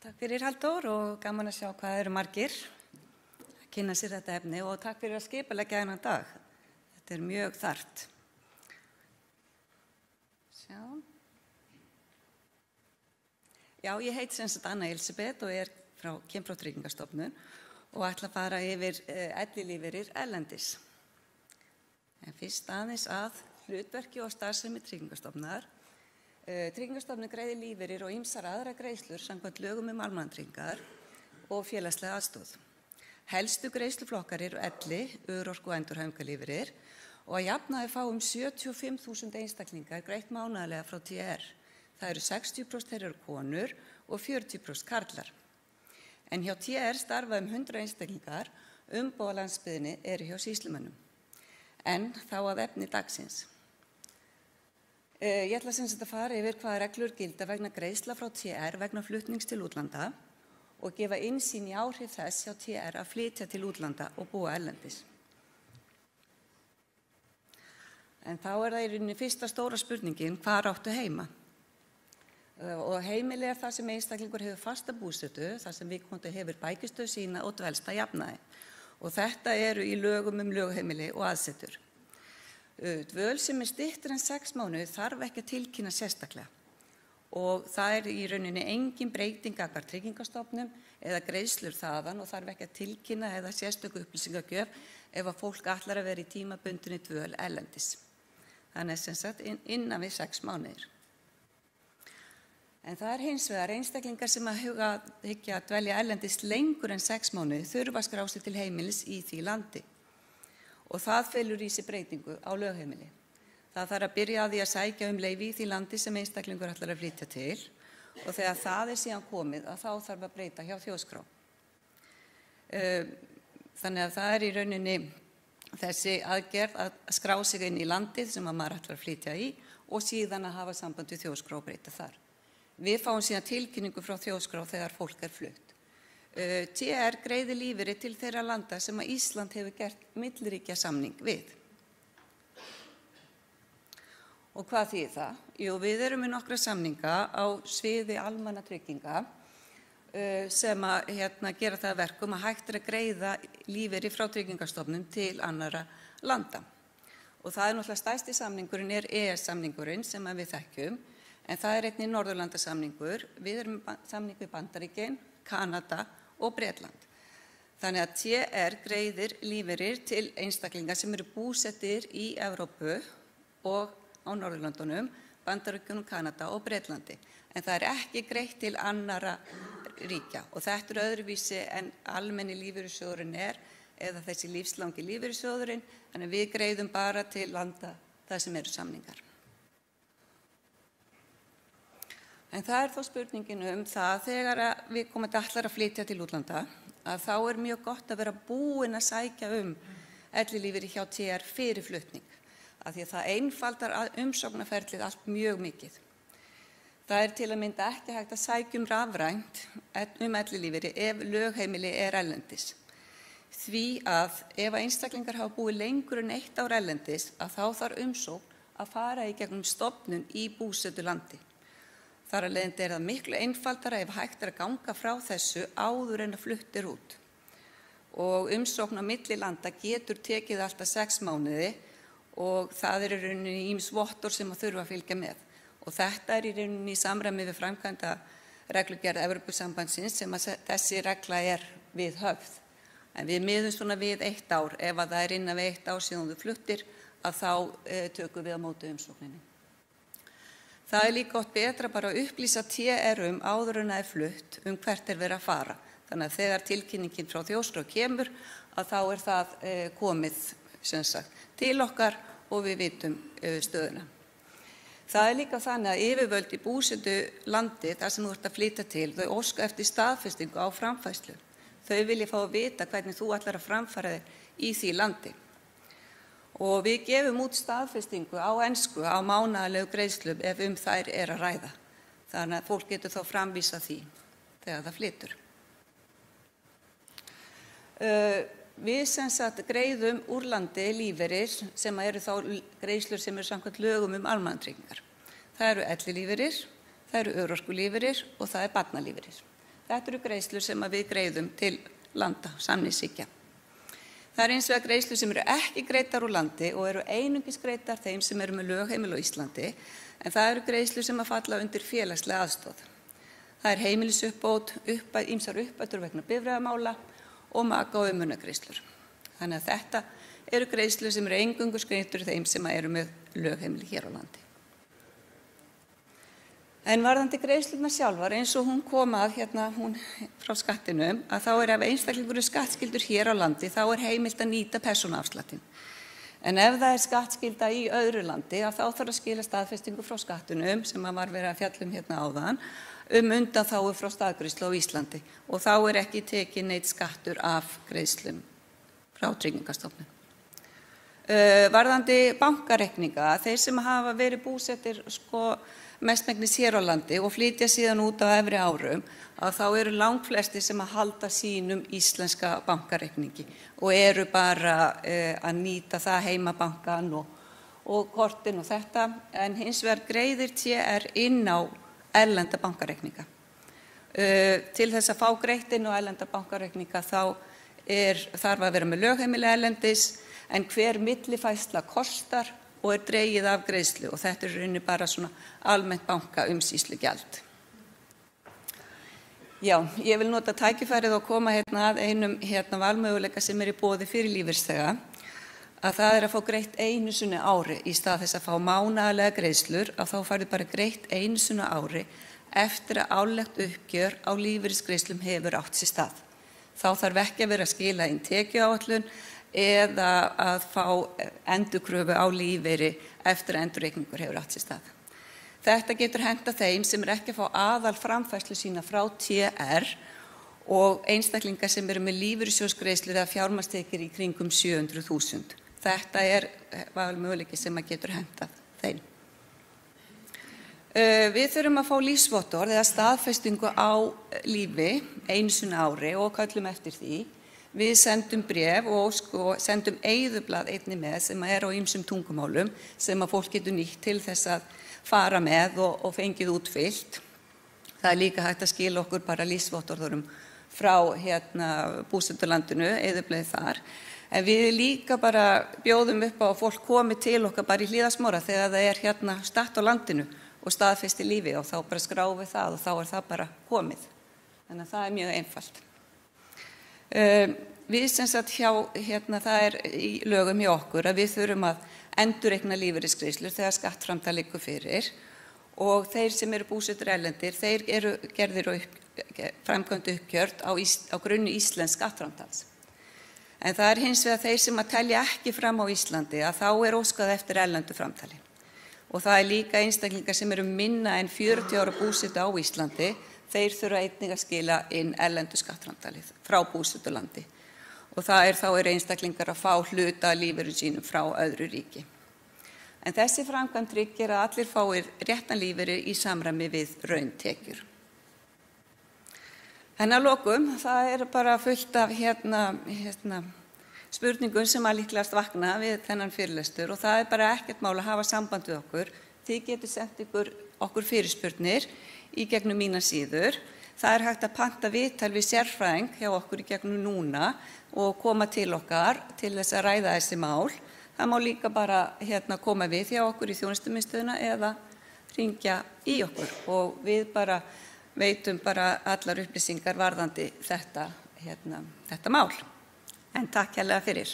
Takk fyrir Halldór og gaman að sjá hvað eru margir að kynna sér þetta efni og takk fyrir að skipuleggja þennan dag. Þetta er mjög þarft. Sjá. Já, ég heiti sem sagt Anna Elisabeth og kem frá Tryggingastofnun og ætla að fara yfir ellilífeyrir erlendis. En fyrst aðeins að hlutverki og starfsemi Tryggingastofnunar. Tryggingastofnun greiðir lífeyrir og ýmsar aðrar greiðslur samkvæmt lögum almannatryggingar og félagslega aðstoð. Helstu greiðsluflokkar eru elli, örorku- og endurhæfingarlífeyrir og að jafnaði fá 75.000 einstaklingar greitt mánaðarlega frá TR. Það eru 60% þeirra eru konur og 40% karlar. En hjá TR starfa 100 einstaklingar, umboð á landsbyggðinni eru hjá sýslumönnum. En þá að efni dagsins. Ég ætla sem sagt að fara yfir hvaða reglur gilda vegna greiðsla frá TR vegna flutnings til útlanda og gefa innsýn í áhrif þess hjá TR að flytja til útlanda og búa erlendis. En þá er það í rauninni fyrsta stóra spurningin, hvar áttu heima? Og heimili er það sem einstaklingur hefur fasta búsetu, þar sem viðkomandi hefur bækistöð sína og dvelst að jafnaði. Og þetta eru í lögum lögheimili og aðsetur. Dvöl sem er styttri en 6 mánuði þarf ekki að tilkynna sérstaklega og það er í rauninni engin breyting gagnvart Tryggingastofnun eða greiðslur þaðan og þarf ekki að tilkynna eða sérstöku upplýsingagjöf ef að fólk ætlar að vera í tímabundinni dvöl erlendis. Þannig sem sagt innan við 6 mánuðir. En það er hins vegar einstaklingar sem að hyggja að dvelja erlendis lengur en 6 mánuði þurfa að skrá sig til heimilis í því landi. Og það felur í sig breytingu á lögheimili. Það þarf að byrja að því að sækja leyfi í því landi sem einstaklingur ætlar að flytja til og þegar það er síðan komið að þá þarf að breyta hjá þjóðskrá. Þannig að það er í rauninni þessi aðgerð að skrá sig inn í landið sem að maður ætlar að flytja í og síðan að hafa samband við þjóðskrá og breyta þar. Við fáum síðan tilkynningu frá þjóðskrá þegar fólk er flutt. TR greiðir lífeyri til þeirra landa sem að Ísland hefur gert milliríkjasamning við. Og hvað þýðir það? Jú, við erum með nokkra samninga á sviði almannatrygginga sem að gera það verkum að hægt að greiða lífeyri frá Tryggingastofnun til annarra landa. Og það er náttúrulega stærsti samningurinn EES-samningurinn sem við þekkjum, en það er einnig Norðurlandasamningur. Við erum með samning við Bandaríkin, Kanada og Bretland. Þannig að TR greiðir lífeyrir til einstaklinga sem eru búsettir í Evrópu og á Norðurlöndunum, Bandaríkjunum, Kanada og Bretlandi. En það er ekki greitt til annarra ríkja og þetta er öðruvísi en almenni lífeyrissjóðurinn eða þessi lífslangi lífeyrissjóðurinn, en við greiðum bara til landa það sem eru samningar. En það er þá spurningin það þegar við komum ætlar að flytja til útlanda að þá er mjög gott að vera búin að sækja ellilífeyri hjá TR fyrir flutning af því að það einfaldar umsóknarferlið allt mjög mikið. Það er til að mynda ekki hægt að sækja rafrænt ellilífeyri ef lögheimili er erlendis. Því að ef einstaklingar hafa búið lengur en 1 ár erlendis að þá þarf umsókn að fara í gegnum stofnun í búsetulandi. Þar af leiðandi er það miklu einfaldara ef hægt að ganga frá þessu áður en að fluttir út. Og umsókn á milli landa getur tekið alltaf 6 mánuði og það er í rauninni ýmis vottor sem að þurfa að fylgja með. Og þetta er í rauninni í samræmi við framkvæmda reglugerð Evrópusambandsins sem að þessi regla er við höfð. En við miðum svona við 1 ár, ef að það er innan við 1 ár síðan þú fluttir að þá tökum við á móti umsókninni. Það er líka gott betra bara að upplýsa TR áður en það er flutt hvert er verið að fara. Þannig að þegar tilkynningin frá þjóðskrá kemur að þá er það komið sem sagt, til okkar og við vitum stöðuna. Það er líka þannig að yfirvöld í búsetu landi þar sem þú ert að flytja til, þau óska eftir staðfestingu á framfærslu. Þau vilja fá að vita hvernig þú ætlar að framfæra þig í því landi. Og við gefum út staðfestingu á ensku á mánaðarlegu greiðslum ef þær er að ræða. Þannig að fólk getur þá framvísað því þegar það flytur. Við sem sagt greiðum úr landi lífeyrir sem eru þá greiðslur sem eru samkvæmt lögum almannatryggingar. Það eru ellilífeyrir, það eru örorkulífeyrir og það er barnalífeyrir. Þetta eru greiðslur sem við greiðum til landa, samningsríkja. Það eins vegar greiðslur sem eru ekki greiddar úr landi og eru einungis greiddar þeim sem eru með lögheimili á Íslandi, en það eru greiðslur sem falla undir félagslega aðstoð. Það heimilisuppbót, ýmsar uppbætur vegna bifreiðamála og maka- og umönnunargreiðslur. Þannig að þetta eru greiðslur sem eru eingöngu greiddar þeim sem eru með lögheimili hér á landi. En varðandi greiðslurnar sjálfar, eins og hún kom að hún frá skattinum, að þá ef einstaklingur er skattskyldur hér á landi, þá heimilt að nýta persónuafsláttinn. En ef það skattskylda í öðru landi, þá þarf að skila staðfestingu frá skattinum, sem var verið að fjalla áðan, undanþágu frá staðgreiðslu á Íslandi. Og þá ekki tekið neitt skattur af greiðslum frá Tryggingastofnun. Varðandi bankareikninga, þeir sem hafa verið búsettir mestmegnis hér á landi og flytja síðan út á efri árum, að þá eru langflestir sem halda sínum íslenska bankareikningi og eru bara að nýta það heimabankan og kortin og þetta, en hins vegar greiðir TR inn á erlenda bankareikninga. Til þess að fá greitt inn á erlenda bankareikninga þá þarf að vera með lögheimili erlendis, en hver millifærsla kostar og dregið af greiðslu, og þetta rauninni bara svona almennt bankaumsýslugjald. Já, ég vil nota tækifærið og koma að einum valmöguleika sem í boði fyrir lífeyrisþega, að það að fá greitt einu sinni á ári í stað þess að fá mánaðarlega greiðslur, að þá færðu bara greitt einu sinni á ári eftir að árlegt uppgjör á lífeyrisgreiðslum hefur átt sér stað. Þá þarf ekki að vera að skila inn tekjuáætlun eða að fá endurkröfu á lífeyri eftir að endurreikningur hefur átt sér stað. Þetta getur hentað þeim sem ekki að fá aðal framfærslu sína frá TR og einstaklingar sem eru með lífeyrissjóðsgreiðslur eða fjármagnstekjur í kringum 700.000. Þetta valmöguleiki sem getur hentað þeim. Við þurfum að fá lífsvottorð eða staðfestingu á lífi einu sinni á ári og köllum eftir því. Við sendum bréf og sendum eyðublað einnig með sem á ýmsum tungumálum sem að fólk getur nýtt til þess að fara með og fengið útfyllt. Það líka hægt að skila okkur bara lífsvottorðurum frá búsetulandinu, eyðublaðið þar. En við líka bara bjóðum upp á að fólk komi til okkar bara í Hlíðasmára þegar það statt á landinu og staðfesti lífi, og þá bara skráum við það og þá það bara komið. Þannig að það mjög einfalt. Við sem sagt það í lögum hjá okkur að við þurfum að endurreikna lífeyrisgreiðslur þegar skattframtal liggur fyrir, og þeir sem eru búsettir erlendir, þeir eru gerðir og framkvæmd uppgjört á grunni íslensks skattframtals. En það hins vegar þeir sem að telja ekki fram á Íslandi, að þá óskað eftir erlendu framtali. Og það líka einstaklingar sem eru minna en 40 ára búsettu á Íslandi, þeir þurfa einnig að skila inn erlendu skattframtalið frá búsetulandi. Og það þá einstaklingar að fá hluta af lífeyri sínum frá öðru ríki. En þessi framkvæmd tryggir að allir fái réttan lífeyri í samræmi við rauntekjur. En að lokum, það bara fullt af spurningum sem að líklegast vakna við þennan fyrirlestur, og það bara ekkert mál að hafa samband við okkur. Þið getur sendt okkur fyrirspurnir í gegnum mínar síður. Það hægt að panta viðtal við sérfræðing hjá okkur í gegnum núna og koma til okkar til þess að ræða þessi mál. Það má líka bara koma við hjá okkur í þjónustumiðstöðina eða hringja í okkur, og við bara veitum bara allar upplýsingar varðandi þetta mál. En takk hérlega fyrir.